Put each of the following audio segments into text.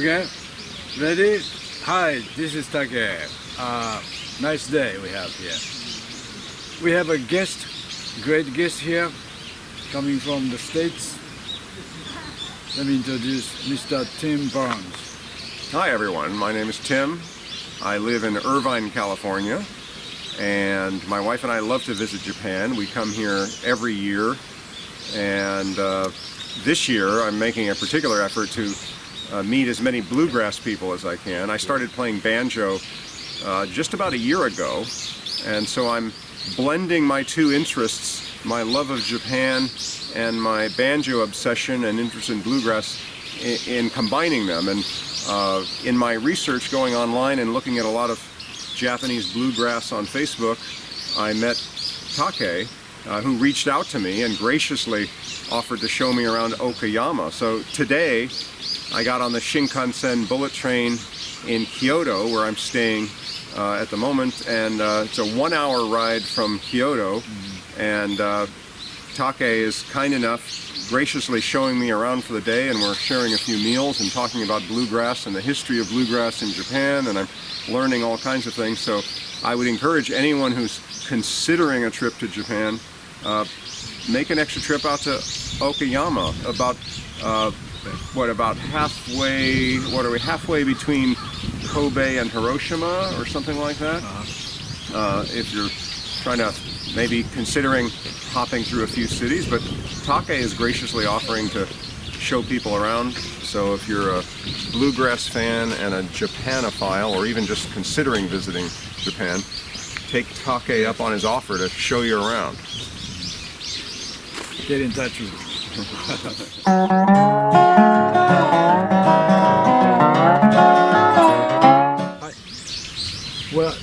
Okay, ready? Hi, this is Take. Nice day we have here. We have a guest, great guest here, coming from the States. Let me introduce Mr. Tim Burns. Hi everyone, my name is Tim. I live in Irvine, California, and my wife and I love to visit Japan. We come here every year, and this year I'm making a particular effort to meet as many bluegrass people as I can. I started playing banjo just about a year ago, and so I'm blending my two interests, my love of Japan and my banjo obsession and interest in bluegrass, in combining them. And in my research going online and looking at a lot of Japanese bluegrass on Facebook, I met Take, who reached out to me and graciously offered to show me around Okayama. So today I got on the Shinkansen bullet train in Kyoto, where I'm staying at the moment, and it's a 1-hour ride from Kyoto, and Take is kind enough, graciously showing me around for the day, and we're sharing a few meals and talking about bluegrass and the history of bluegrass in Japan, and I'm learning all kinds of things. So I would encourage anyone who's considering a trip to Japan, make an extra trip out to Okayama, about about halfway, halfway between Kobe and Hiroshima or something like that. If you're trying to, maybe considering hopping through a few cities, but Take is graciously offering to show people around. So if you're a bluegrass fan and a Japanophile, or even just considering visiting Japan, take Take up on his offer to show you around. Get in touch with me.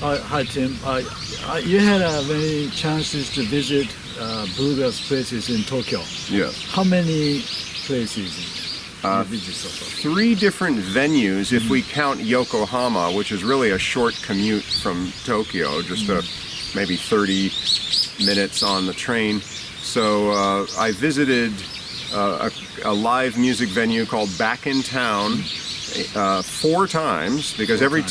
Hi Tim. You had many chances to visit bluegrass places in Tokyo. Yes. How many places you visited so far? 3 different venues, if we count Yokohama, which is really a short commute from Tokyo, just maybe 30 minutes on the train. So I visited a live music venue called Back in Town 4 times, because every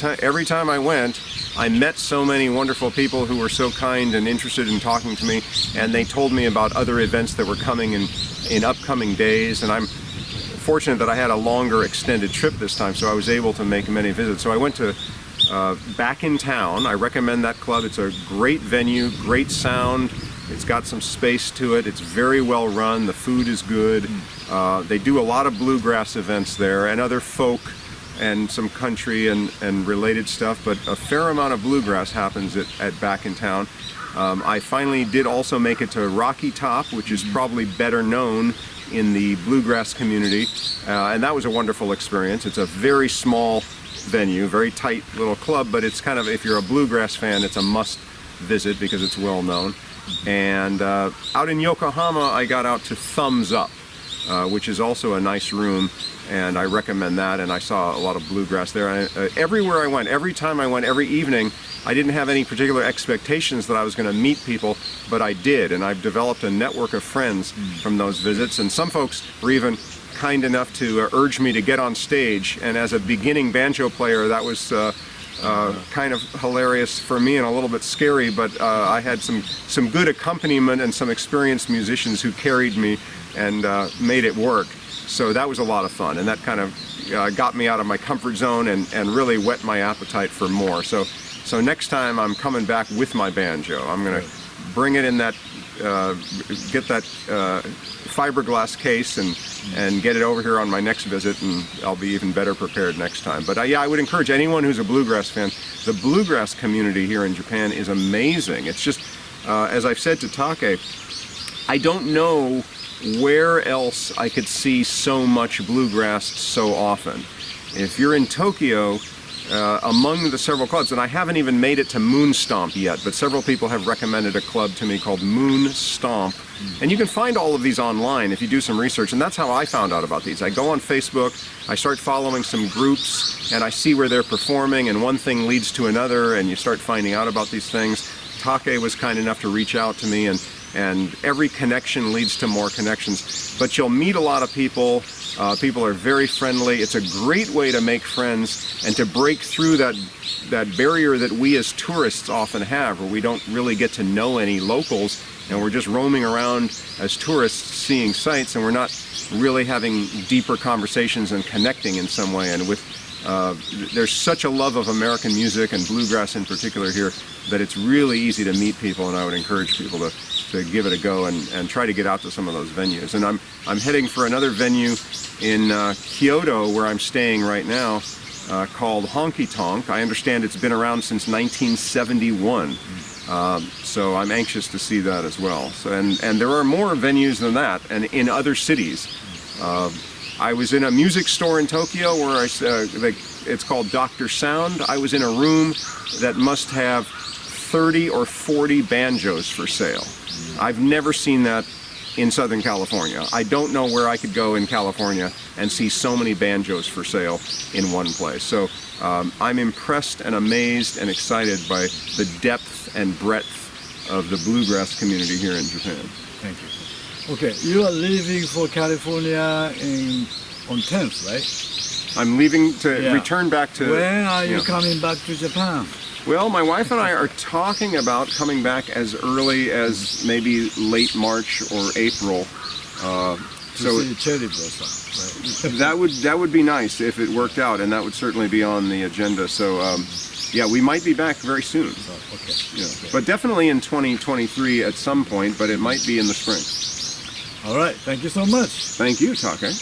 time I went, I met so many wonderful people who were so kind and interested in talking to me, and they told me about other events that were coming in upcoming days. And I'm fortunate that I had a longer extended trip this time, so I was able to make many visits. So I went to Back in Town. I recommend that club. It's a great venue, great sound. It's got some space to it. It's very well run. The food is good. They do a lot of bluegrass events there, and other folk and some country and related stuff, but a fair amount of bluegrass happens at Back in Town. I finally did also make it to Rocky Top, which is probably better known in the bluegrass community, and that was a wonderful experience. It's a very small venue, very tight little club, but it's kind of, if you're a bluegrass fan, it's a must visit because it's well known. And out in Yokohama, I got out to Thumbs Up, which is also a nice room, and I recommend that. And I saw a lot of bluegrass there. Everywhere I went, every time I went, every evening, I didn't have any particular expectations that I was going to meet people, but I did, and I've developed a network of friends from those visits. And some folks were even kind enough to urge me to get on stage, and as a beginning banjo player, that was kind of hilarious for me and a little bit scary, but I had some good accompaniment and some experienced musicians who carried me and made it work. So that was a lot of fun, and that kind of got me out of my comfort zone and really whet my appetite for more. So next time I'm coming back with my banjo. I'm going to bring it in that, get that fiberglass case and get it over here on my next visit, and I'll be even better prepared next time. But yeah, I would encourage anyone who's a bluegrass fan. The bluegrass community here in Japan is amazing. It's just, as I've said to Take, I don't know where else I could see so much bluegrass so often. If you're in Tokyo, among the several clubs, and I haven't even made it to Moon Stomp yet, but several people have recommended a club to me called Moon Stomp. And you can find all of these online if you do some research, and that's how I found out about these. I go on Facebook, I start following some groups, and I see where they're performing, and one thing leads to another, and you start finding out about these things. Take was kind enough to reach out to me, and and every connection leads to more connections. But you'll meet a lot of people. People are very friendly. It's a great way to make friends and to break through that barrier that we as tourists often have, where we don't really get to know any locals, and we're just roaming around as tourists seeing sights, and we're not really having deeper conversations and connecting in some way. And with there's such a love of American music and bluegrass in particular here that it's really easy to meet people, and I would encourage people to give it a go and try to get out to some of those venues. And I'm heading for another venue in Kyoto, where I'm staying right now, called Honky Tonk. I understand it's been around since 1971. So I'm anxious to see that as well. So, and there are more venues than that, and in other cities. I was in a music store in Tokyo where it's called Dr. Sound. I was in a room that must have 30 or 40 banjos for sale. I've never seen that in Southern California. I don't know where I could go in California and see so many banjos for sale in one place. So I'm impressed and amazed and excited by the depth and breadth of the bluegrass community here in Japan. Thank you. Okay, you are leaving for California on 10th, right? I'm leaving to return back to... When are you coming back to Japan? Well, my wife and I are talking about coming back as early as maybe late March or April. So cherry blossom, right? that would be nice if it worked out, and that would certainly be on the agenda. So yeah, we might be back very soon. Oh, okay. Yeah. Okay. But definitely in 2023 at some point, but it might be in the spring. All right. Thank you so much. Thank you, Take.